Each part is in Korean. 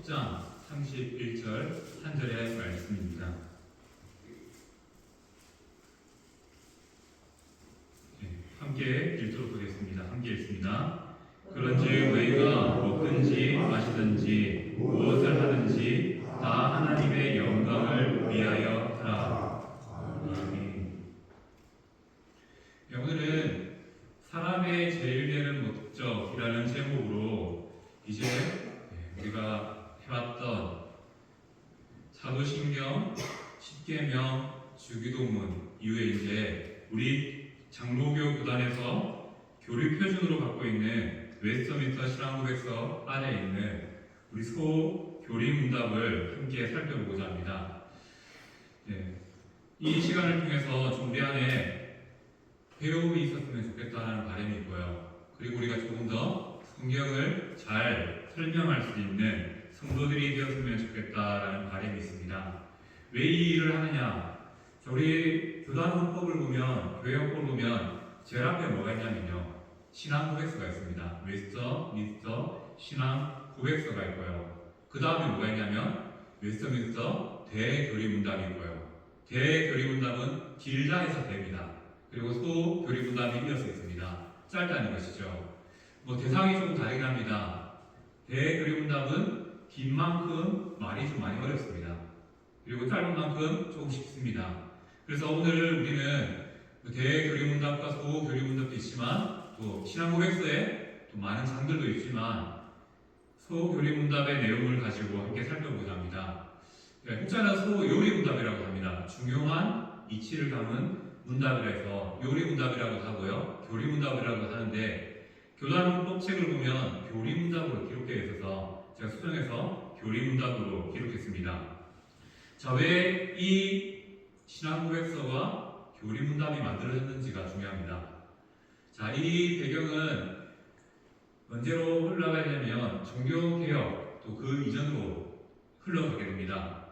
10장 31절 한 절의 말씀입니다. 함께 읽도록 하겠습니다. 함께 읽습니다. 그런즉 너희가 먹든지 마시든지 무엇을 하든지 다 하나님의 영광을 위하여 하라. 아멘. 오늘은 사람의 제일 되는 목적이라는 제목으로 이제 우리가 해왔던 사도신경, 십계명, 주기도문 이후에 이제 우리 장로교 교단에서 교리 표준으로 갖고 있는 웨스트민스터 신앙고백서 안에 있는 우리 소교리 문답을 함께 살펴보고자 합니다. 이 시간을 통해서 좀 우리 안에 배움이 있었으면 좋겠다는 바람이 있고요. 그리고 우리가 조금 더 성경을 잘 설명할 수 있는 성도들이 되었으면 좋겠다라는 바람이 있습니다. 왜 이 일을 하느냐? 우리 교단 헌법을 보면, 교회 헌법을 보면 제일 앞에 뭐가 있냐면요, 신앙 고백서가 있습니다. 웨스트민스터 신앙 고백서가 있고요. 그 다음에 뭐가 있냐면 웨스트민스터 대교리 문답이 있고요. 대교리 문답은 길다 해서 됩니다. 그리고 소교리 문답이 이어서 있습니다. 짧다는 것이죠. 대상이 조금 다르긴 합니다. 대교리 문답은 긴 만큼 말이 좀 많이 어렵습니다. 그리고 짧은 만큼 조금 쉽습니다. 그래서 오늘 우리는 대교리 문답과 소교리 문답도 있지만 또 신앙 고백서에 또 많은 장들도 있지만 소교리 문답의 내용을 가지고 함께 살펴보자 합니다. 혹자는 소요리 문답이라고 합니다. 중요한 이치를 담은 문답이라 해서 요리 문답이라고 하고요, 교리 문답이라고 하는데, 교단 헌법책을 보면 교리 문답으로 기록되어 있어서 제가 수정해서 교리 문답으로 기록했습니다. 자, 왜 이 신앙 고백서와 교리 문답이 만들어졌는지가 중요합니다. 자, 이 배경은 언제로 흘러가야 되냐면 종교개혁 또 그 이전으로 흘러가게 됩니다.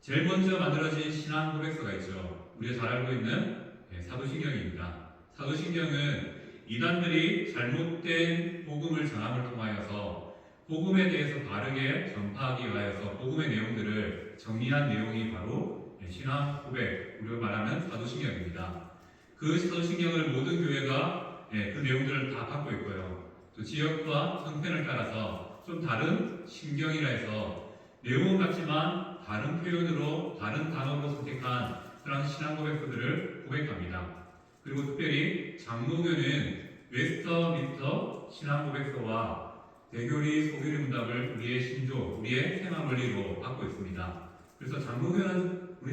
제일 먼저 만들어진 신앙 고백서가 있죠. 우리가 잘 알고 있는 사도신경입니다. 사도신경은 이단들이 잘못된 복음을 전함을 통하여서 복음에 대해서 바르게 전파하기 위하여서 복음의 내용들을 정리한 내용이 바로 신앙 고백, 우리가 말하는 사도신경입니다. 그 사도신경을 모든 교회가 그 내용들을 다 갖고 있고요. 또 지역과 성편을 따라서 좀 다른 신경이라 해서 내용은 같지만 다른 표현으로, 다른 단어로 선택한 그런 신앙 고백서들을 고백합니다. 그리고 특별히 장로교는 웨스트민스터 신앙 고백서와 대교리, 소교리 문답을 우리의 신조, 우리의 생활 원리로 갖고 있습니다. 그래서 장로교는 우리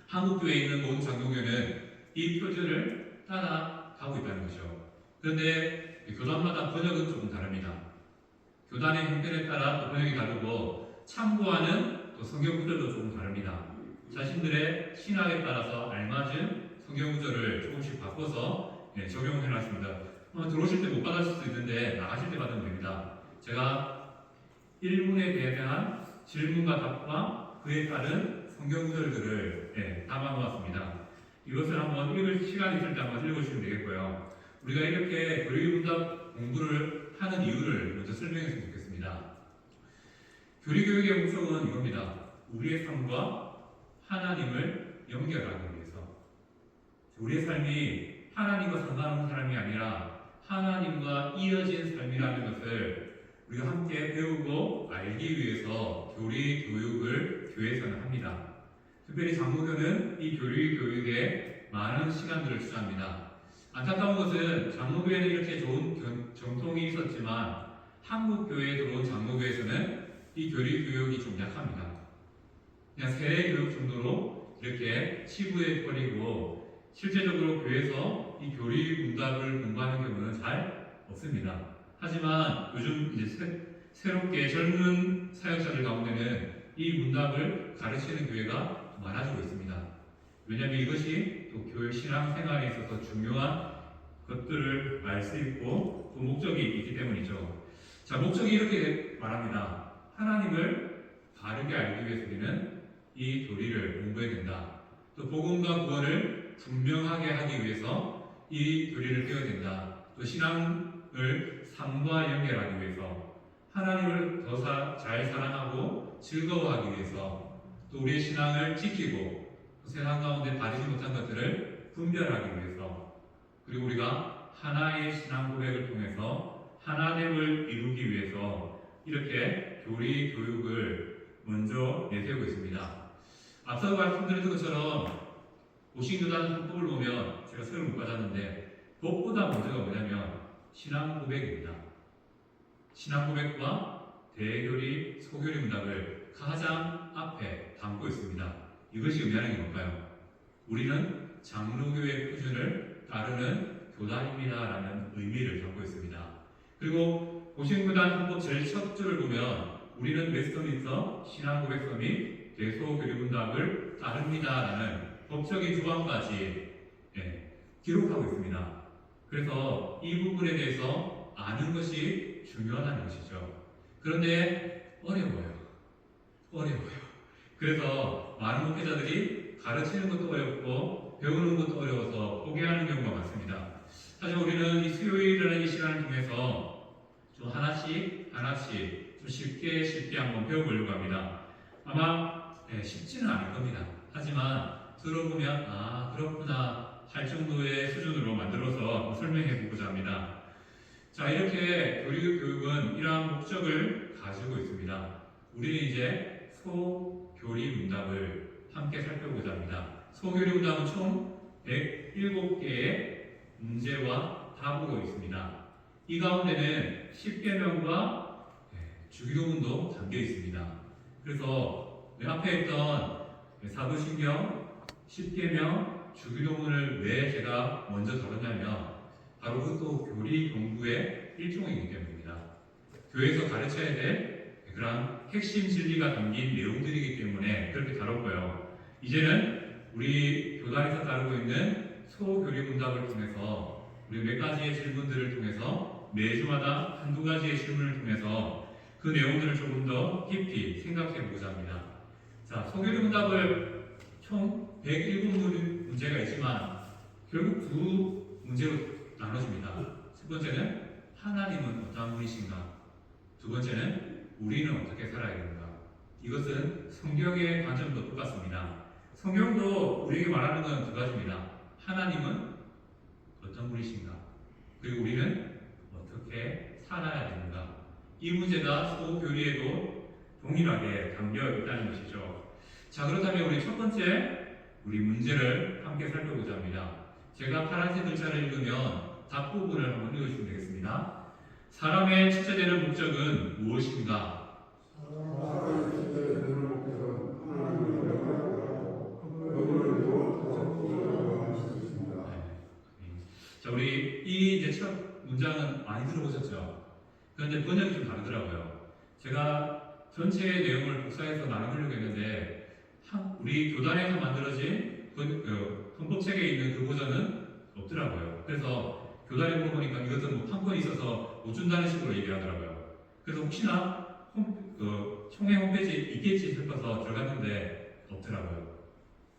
한국교회에 있는 모든 장로교는 이 표준을 따라가고 있다는 것이죠. 그런데 교단마다 번역은 조금 다릅니다. 교단의 형편에 따라 또 번역이 다르고 참고하는 또 성경 구절도 조금 다릅니다. 자신들의 신학에 따라서 알맞은 성경 구절을 조금씩 바꿔서 적용해 놨습니다. 들어오실 때 못 받으실 수 있는데 나가실 때 받으면 됩니다. 제가 1문에 대한 질문과 답과 그에 따른 성경 구절들을 담아 놓았습니다. 이것을 한번 읽을 시간이 있을 때 한번 읽으시면 되겠고요. 우리가 이렇게 교리 문답 공부를 하는 이유를 먼저 설명했으면 좋겠습니다. 교리 교육의 목적은 이겁니다. 우리의 삶과 하나님을 연결하기 위해서, 우리의 삶이 하나님과 상관없는 삶이 아니라 하나님과 이어진 삶이라는 것을 우리가 함께 배우고 알기 위해서 교리 교육을 교회에서는 합니다. 특별히 장로교는 이 교리 교육에 많은 시간들을 투자합니다. 안타까운 것은 장로교회는 이렇게 좋은 전통이 있었지만 한국 교회에 들어온 장로교회에서는 이 교리 교육이 좀 약합니다. 그냥 세례 교육 정도로 이렇게 치부해 버리고 실제적으로 교회에서 이 교리 문답을 공부하는 경우는 잘 없습니다. 하지만 요즘 이제 새롭게 젊은 사역자들 가운데는 이 문답을 가르치는 교회가 많아지고 있습니다. 왜냐하면 이것이 또 교회 신앙 생활에 있어서 중요한 것들을 알 수 있고 또 목적이 있기 때문이죠. 자, 목적이 이렇게 말합니다. 하나님을 바르게 알기 위해서 우리는 이 교리를 공부해야 된다. 또 복음과 구원을 분명하게 하기 위해서 이 교리를 배워야 된다. 또 신앙을 삶과 연결하기 위해서 하나님을 더 잘 사랑하고 즐거워하기 위해서, 또 우리의 신앙을 지키고 또 세상 가운데 가지지 못한 것들을 분별하기 위해서, 그리고 우리가 하나의 신앙 고백을 통해서 하나됨을 이루기 위해서 이렇게 교리 교육을 먼저 내세우고 있습니다. 앞서 말씀드렸던 것처럼 오신교단 헌법을 보면 제가 설을 못 받았는데 그것보다 먼저가 뭐냐면 신앙 고백입니다. 신앙 고백과 대교리, 소교리 문답을 가장 앞에 담고 있습니다. 이것이 의미하는 게 뭘까요? 우리는 장로교의 표준을 따르는 교단입니다라는 의미를 담고 있습니다. 그리고 오신교단 헌법 제일 첫 줄을 보면 우리는 웨스트민스터 신앙 고백서 및 대소교리 문답을 따릅니다라는 법적인 조항까지 기록하고 있습니다. 그래서 이 부분에 대해서 아는 것이 중요하다는 것이죠. 그런데 어려워요. 그래서 많은 목회자들이 가르치는 것도 어렵고 배우는 것도 어려워서 포기하는 경우가 많습니다. 사실 우리는 이 수요일이라는 이 시간을 통해서 좀 하나씩 좀 쉽게 한번 배워보려고 합니다. 아마 쉽지는 않을 겁니다. 하지만 들어보면 그렇구나 할 정도의 수준으로 만들어서 설명해 보고자 합니다. 자, 이렇게 교리 교육은 이러한 목적을 가지고 있습니다. 우리는 이제 소교리 문답을 함께 살펴보자 합니다. 소교리 문답은 총 107개의 문제와 답으로 있습니다. 이 가운데는 10계명과 주기도문도 담겨 있습니다. 그래서 앞에 있던 사도신경, 10계명, 주기도문을 왜 제가 먼저 다루냐면 바로 그것도 교리 공부의 일종이기 때문입니다. 교회에서 가르쳐야 될 그런 핵심 진리가 담긴 내용들이기 때문에 그렇게 다뤘고요. 이제는 우리 교단에서 다루고 있는 소교리 문답을 통해서 우리 몇 가지의 질문들을 통해서 매주마다 한두 가지의 질문을 통해서 그 내용들을 조금 더 깊이 생각해 보고자 합니다. 자, 소교리 문답을 총 107문제가 있지만 결국 두 문제로 나눠집니다. 첫 번째는 하나님은 어떠한 분이신가? 두 번째는 우리는 어떻게 살아야 되는가? 이것은 성경의 관점도 똑같습니다. 성경도 우리에게 말하는 건 두 가지입니다. 하나님은 어떤 분이신가? 그리고 우리는 어떻게 살아야 되는가? 이 문제가 소교리에도 동일하게 담겨 있다는 것이죠. 자, 그렇다면 우리 첫 번째 우리 문제를 함께 살펴보자 합니다. 제가 파란색 글자를 읽으면 답 부분을 한번 읽어주시면 되겠습니다. 사람의 첫째되는 목적은 무엇인가? 자, 우리 이 이제 첫 문장은 많이 들어보셨죠? 그런데 번역이 좀 다르더라고요. 제가 전체 내용을 복사해서 나눠보려고 했는데 우리 교단에서 만들어진 헌법책에 있는 그 버전은 없더라고요. 그래서 교단에 물어보니까 이것은 판권이 있어서 못 준다는 식으로 얘기하더라고요. 그래서 혹시나 총회 홈페이지에 있겠지 싶어서 들어갔는데 없더라고요.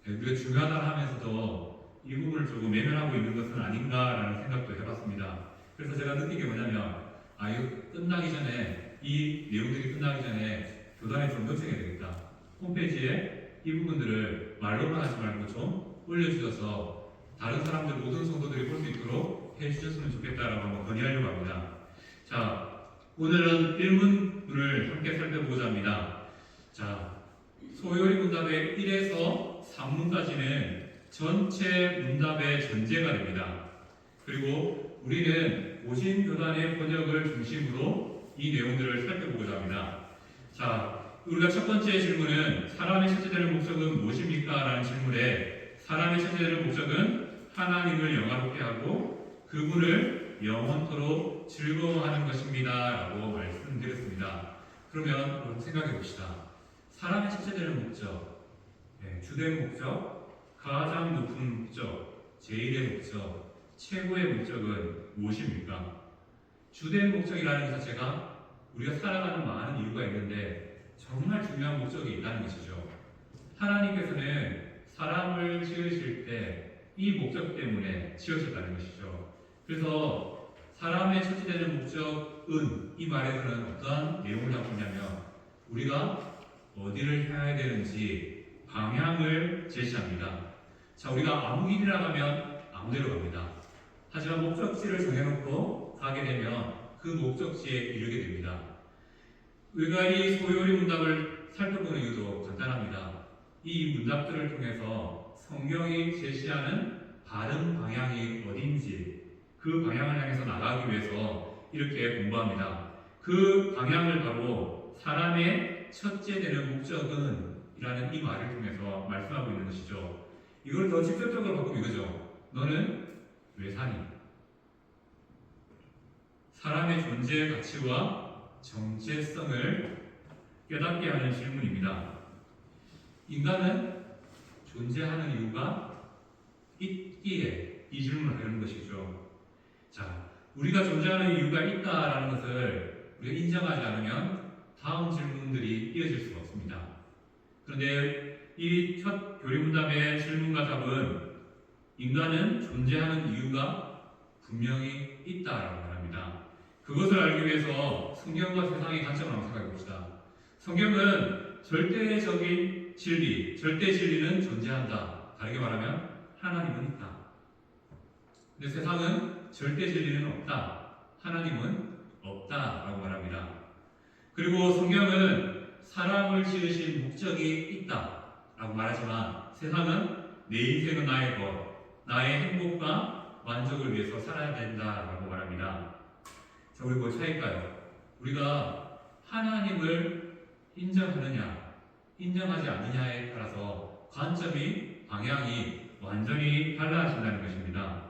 우리가 중요하다 하면서도 이 부분을 조금 외면하고 있는 것은 아닌가라는 생각도 해봤습니다. 그래서 제가 느낀 게 뭐냐면 이거 끝나기 전에 이 내용들이 끝나기 전에 교단에 좀 요청해야 되겠다. 홈페이지에 이 부분들을 말로만 하지 말고 좀 올려주셔서 다른 사람들, 모든 성도들이 볼 수 있도록 해주셨으면 좋겠다라고 한번 건의하려고 합니다. 자, 오늘은 1문을 함께 살펴보고자 합니다. 자, 소요리 문답의 1에서 3문까지는 전체 문답의 전제가 됩니다. 그리고 우리는 오신교단의 번역을 중심으로 이 내용들을 살펴보고자 합니다. 자, 우리가 첫 번째 질문은 사람의 첫째되는 목적은 무엇입니까? 라는 질문에 사람의 첫째되는 목적은 하나님을 영화롭게 하고 그분을 영원토록 즐거워하는 것입니다. 라고 말씀드렸습니다. 그러면 생각해 봅시다. 사람의 첫째되는 목적, 주된 목적, 가장 높은 목적, 제일의 목적, 최고의 목적은 무엇입니까? 주된 목적이라는 것 자체가 우리가 살아가는 많은 이유가 있는데 정말 중요한 목적이 있다는 것이죠. 하나님께서는 사람을 지으실 때 이 목적 때문에 지으셨다는 것이죠. 그래서 사람의 처치되는 목적은 이 말에서는 어떠한 내용을 담고 있냐면 우리가 어디를 향해야 되는지 방향을 제시합니다. 자, 우리가 아무 길이나 가면 아무 데로 갑니다. 하지만 목적지를 정해놓고 가게 되면 그 목적지에 이르게 됩니다. 우리가 이 소요리 문답을 살펴보는 이유도 간단합니다. 이 문답들을 통해서 성경이 제시하는 바른 방향이 어딘지 그 방향을 향해서 나가기 위해서 이렇게 공부합니다. 그 방향을 바로 사람의 첫째 되는 목적은 이라는 이 말을 통해서 말씀하고 있는 것이죠. 이걸 더 직접적으로 바꾸면 이거죠. 너는 왜 사니? 사람의 존재 가치와 정체성을 깨닫게 하는 질문입니다. 인간은 존재하는 이유가 있기에 이 질문을 하는 것이죠. 자, 우리가 존재하는 이유가 있다라는 것을 우리가 인정하지 않으면 다음 질문들이 이어질 수가 없습니다. 그런데 이 첫 교리문답의 질문과 답은 인간은 존재하는 이유가 분명히 있다라고 말합니다. 그것을 알기 위해서 성경과 세상의 관점을 한번 생각해 봅시다. 성경은 절대적인 진리, 절대 진리는 존재한다. 다르게 말하면 하나님은 있다. 근데 세상은 절대 진리는 없다. 하나님은 없다라고 말합니다. 그리고 성경은 사람을 지으신 목적이 있다라고 말하지만 세상은 내 인생은 나의 것, 나의 행복과 만족을 위해서 살아야 된다라고 말합니다. 자, 우리 뭐 차일까요? 우리가 하나님을 인정하느냐, 인정하지 않느냐에 따라서 관점이, 방향이 완전히 달라진다는 것입니다.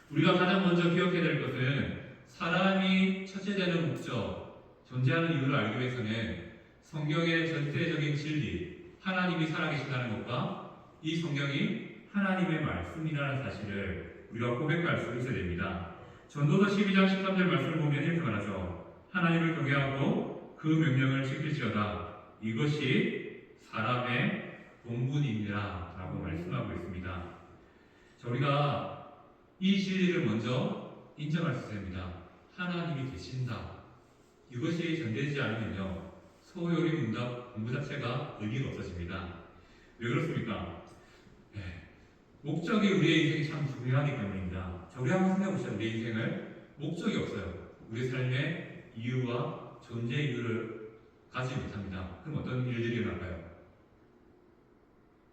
우리가 가장 먼저 기억해야 될 것은 사람이 첫째되는 목적, 존재하는 이유를 알기 위해서는 성경의 전체적인 진리, 하나님이 살아계신다는 것과 이 성경이 하나님의 말씀이라는 사실을 우리가 고백할 수 있어야 됩니다. 전도서 12장 13절 말씀을 보면 이렇게 말하죠. 하나님을 경외하고 그 명령을 지킬지어다. 이것이 사람의 본분이니라 라고 말씀하고 있습니다. 자, 우리가 이 진리를 먼저 인정할 수 있어야 됩니다. 하나님이 계신다. 이것이 전되지 않으면요, 소요리 문답 공부 자체가 의미가 없어집니다. 왜 그렇습니까? 목적이 우리의 인생이 참 중요하기 때문입니다. 자, 우리 한번 생각해 봅시다. 우리의 인생을 목적이 없어요. 우리 삶의 이유와 존재 이유를 가지 못합니다. 그럼 어떤 일들이 일어날까요?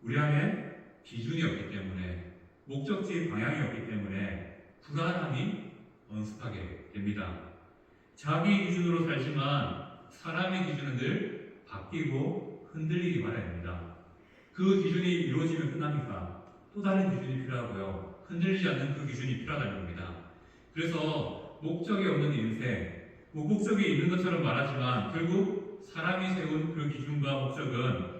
우리 안에 기준이 없기 때문에, 목적지 방향이 없기 때문에 불안함이 엄습하게 됩니다. 자기 기준으로 살지만 사람의 기준은 늘 바뀌고 흔들리기 마련입니다. 그 기준이 이루어지면 끝납니까? 또 다른 기준이 필요하고요. 흔들리지 않는 그 기준이 필요하다는 겁니다. 그래서 목적이 없는 인생, 목적이 있는 것처럼 말하지만 결국 사람이 세운 그 기준과 목적은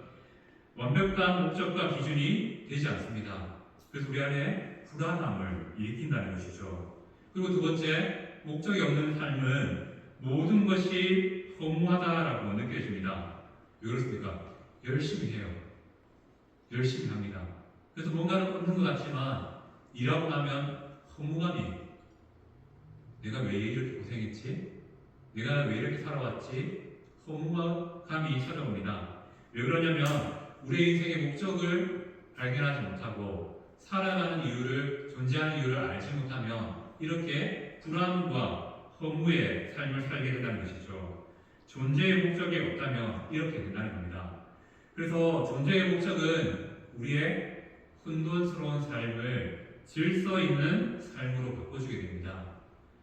완벽한 목적과 기준이 되지 않습니다. 그래서 우리 안에 불안함을 일으킨다는 것이죠. 그리고 두 번째, 목적이 없는 삶은 모든 것이 허무하다라고 느껴집니다. 왜 그렇습니까? 열심히 해요. 열심히 합니다. 그래서 뭔가를 얻는 것 같지만 일하고 나면 허무감이, 내가 왜 이렇게 고생했지? 내가 왜 이렇게 살아왔지? 허무감이 찾아옵니다. 왜 그러냐면 우리의 인생의 목적을 발견하지 못하고 살아가는 이유를, 존재하는 이유를 알지 못하면 이렇게 불안과 허무의 삶을 살게 된다는 것이죠. 존재의 목적이 없다면 이렇게 된다는 겁니다. 그래서 존재의 목적은 우리의 혼돈스러운 삶을 질서 있는 삶으로 바꿔주게 됩니다.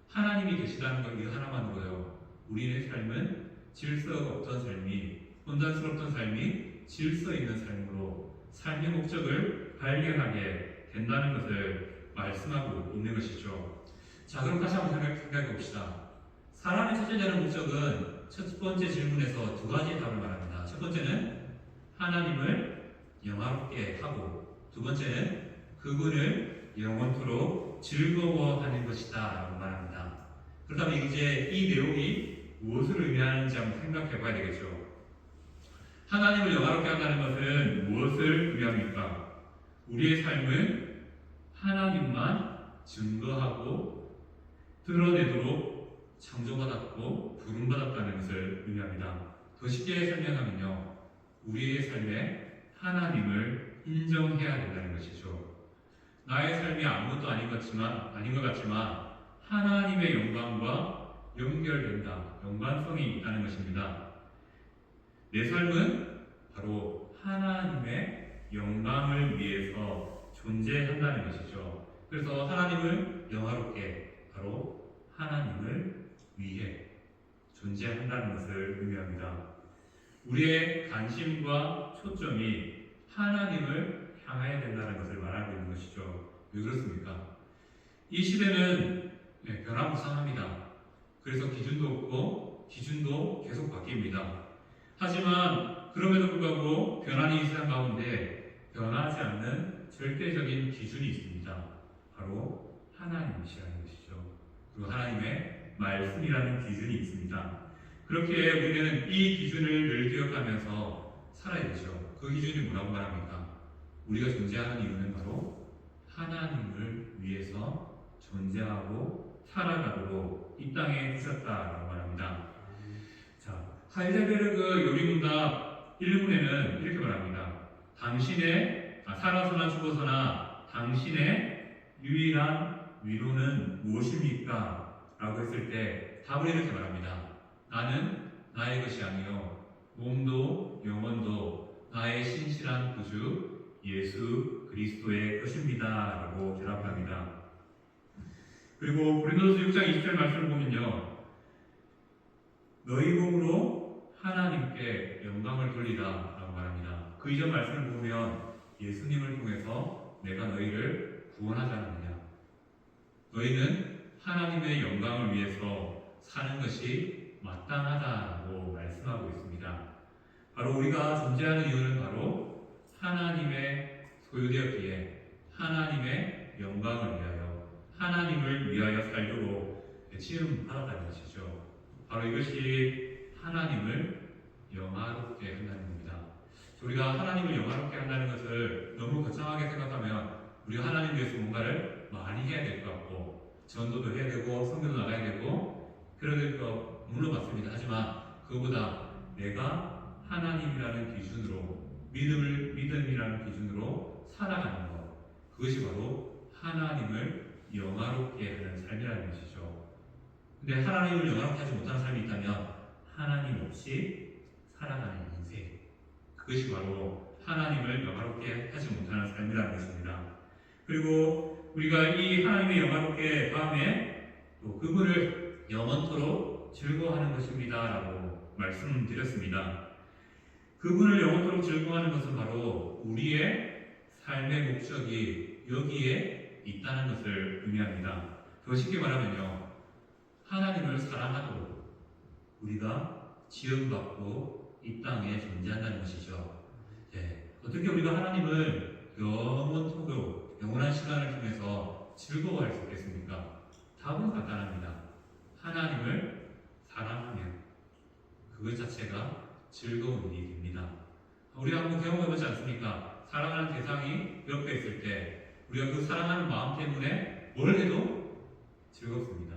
하나님이 계시다는 것 이거 하나만으로요, 우리의 삶은 질서가 없던 삶이, 혼돈스럽던 삶이 질서 있는 삶으로 삶의 목적을 발견하게 된다는 것을 말씀하고 있는 것이죠. 자, 그럼 다시 한번 생각해 봅시다. 사람의 첫째되는 목적은 첫 번째 질문에서 두 가지 답을 말합니다. 첫 번째는 하나님을 영화롭게 하고, 두 번째는 그분을 영원토록 즐거워하는 것이다 라고 말합니다. 그렇다면 이제 이 내용이 무엇을 의미하는지 한번 생각해 봐야 되겠죠. 하나님을 영화롭게 한다는 것은 무엇을 의미합니까? 우리의 삶은 하나님만 증거하고 드러내도록 창조받았고 부름받았다는 것을 의미합니다. 더 쉽게 설명하면요, 우리의 삶에 하나님을 인정해야 된다는 것이죠. 나의 삶이 아무것도 아닌 것 같지만 하나님의 영광과 연결된다, 연관성이 있다는 것입니다. 내 삶은 바로 하나님의 영광을 위해서 존재한다는 것이죠. 그래서 하나님을 영화롭게, 바로 하나님을 위해 존재한다는 것을 의미합니다. 우리의 관심과 초점이 하나님을 향해야 된다는 것을 말하고 있는 것이죠. 왜 그렇습니까? 이 시대는 변화무쌍합니다. 그래서 기준도 없고 기준도 계속 바뀝니다. 하지만 그럼에도 불구하고 변화는 이 세상 가운데 변하지 않는 절대적인 기준이 있습니다. 바로 하나님이시라는 것이죠. 그리고 하나님의 말씀이라는 기준이 있습니다. 그렇게 우리는 이 기준을 늘 기억하면서 살아야 되죠. 그 기준이 뭐라고 말합니까? 우리가 존재하는 이유는 바로 하나님을 위해서 존재하고 살아가도록 이 땅에 두셨다라고 말합니다. 자, 하이델베르그 요리문답 1문에는 이렇게 말합니다. 살아서나 죽어서나 당신의 유일한 위로는 무엇입니까? 라고 했을 때 답을 이렇게 말합니다. 나는 나의 것이 아니요 몸도 영혼도 나의 신실한 구주 예수 그리스도의 것입니다. 라고 대답합니다. 그리고 고린도서 6장 20절 말씀을 보면요, 너희 몸으로 하나님께 영광을 돌리라 라고 말합니다. 그 이전 말씀을 보면 예수님을 통해서 내가 너희를 구원하지 않느냐, 너희는 하나님의 영광을 위해서 사는 것이 마땅하다고 말씀하고 있습니다. 바로 우리가 존재하는 이유는 바로 하나님의 소유되었기에 하나님의 영광을 위하여, 하나님을 위하여 살도록 지음받았다는 것이죠. 바로 이것이 하나님을 영화롭게 한다는 겁니다. 우리가 하나님을 영화롭게 한다는 것을 너무 거창하게 생각하면 우리가 하나님 위해서 뭔가를 많이 해야 될 것 같고, 전도도 해야 되고 성경도 나가야 되고 그럴 것 물론 맞습니다. 하지만 그보다 내가 하나님이라는 기준으로, 믿음이라는 기준으로 살아가는 것, 그것이 바로 하나님을 영화롭게 하는 삶이라는 것이죠. 근데 하나님을 영화롭게 하지 못하는 삶이 있다면 하나님 없이 살아가는 인생, 그것이 바로 하나님을 영화롭게 하지 못하는 삶이라는 것입니다. 그리고 우리가 이 하나님의 영화롭게 다음에 또 그분을 영원토록 즐거워하는 것입니다 라고 말씀드렸습니다. 그분을 영원토록 즐거워하는 것은 바로 우리의 삶의 목적이 여기에 있다는 것을 의미합니다. 더 쉽게 말하면요, 하나님을 사랑하도록 우리가 지음받고 이 땅에 존재한다는 것이죠. 어떻게 우리가 하나님을 영원토록, 영원한 시간을 통해서 즐거워할 수 있겠습니까? 답은 간단합니다. 하나님을 사랑하면 그것 자체가 즐거운 일이 됩니다. 우리가 한번 경험해보지 않습니까? 사랑하는 대상이 옆에 있을 때 우리가 그 사랑하는 마음 때문에 뭘 해도 즐겁습니다.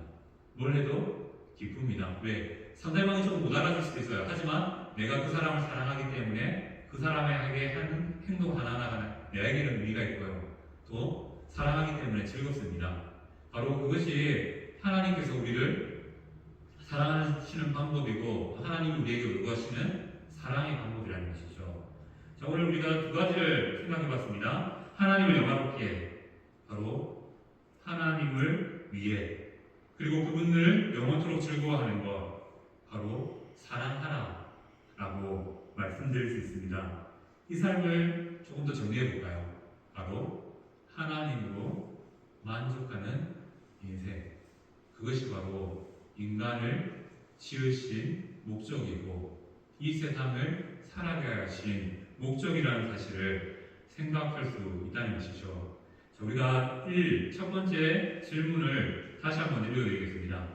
뭘 해도 기쁩니다. 왜? 상대방이 좀 못 알아줄 수도 있어요. 하지만 내가 그 사람을 사랑하기 때문에 그 사람에게 하는 행동 하나하나가 내에게는 의미가 있고요. 또 사랑하기 때문에 즐겁습니다. 바로 그것이 하나님께서 우리를 사랑하시는 방법이고 하나님이 우리에게 요구하시는 사랑의 방법이라는 것이죠. 자, 오늘 우리가 두 가지를 생각해 봤습니다. 하나님을 영화롭게, 바로 하나님을 위해, 그리고 그분을 영원토록 즐거워하는 것, 바로 사랑하라 라고 말씀드릴 수 있습니다. 이 삶을 조금 더 정리해 볼까요? 바로 하나님으로 만족하는 인생, 그것이 바로 인간을 지으신 목적이고 이 세상을 살아가게 하신 목적이라는 사실을 생각할 수 있다는 것이죠. 자, 우리가 첫 번째 질문을 다시 한번 읽어드리겠습니다.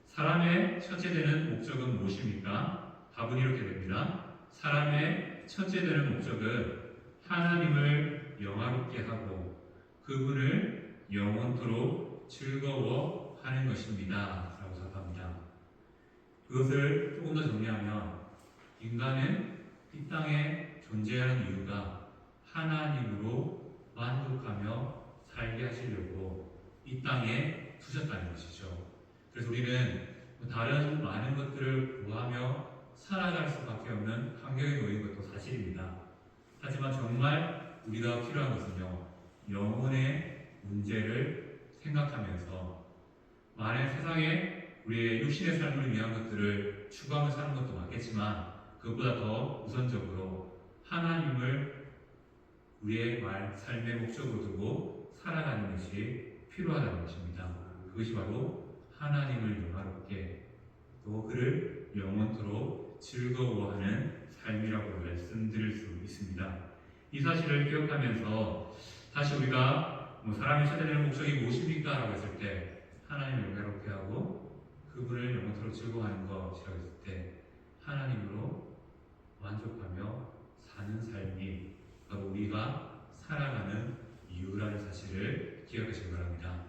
사람의 첫째 되는 목적은 무엇입니까? 답은 이렇게 됩니다. 사람의 첫째 되는 목적은 하나님을 영화롭게 하고 그분을 영원토록 즐거워하는 만족하는 것입니다. 라고 답합니다. 그것을 조금 더 정리하면 인간은 이 땅에 존재하는 이유가 하나님으로 만족하며 살게 하시려고 이 땅에 두셨다는 것이죠. 그래서 우리는 다른 많은 것들을 구하며 살아갈 수밖에 없는 환경에 놓인 것도 사실입니다. 하지만 정말 우리가 필요한 것은요, 영혼의 문제를 생각하면서 만약 세상에 우리의 육신의 삶을 위한 것들을 추구하며 사는 것도 맞겠지만 그것보다 더 우선적으로 하나님을 우리의 삶의 목적으로 두고 살아가는 것이 필요하다는 것입니다. 그것이 바로 하나님을 영화롭게 또 그를 영원토록 즐거워하는 삶이라고 말씀드릴 수 있습니다. 이 사실을 기억하면서 다시 우리가 사람이 찾아야 되는 목적이 무엇입니까? 라고 했을 때 하나님을 영화롭게 하고 그분을 영원토록 즐거워하는 것이라고 했을 때 하나님으로 만족하며 사는 삶이 바로 우리가 살아가는 이유라는 사실을 기억하시기 바랍니다.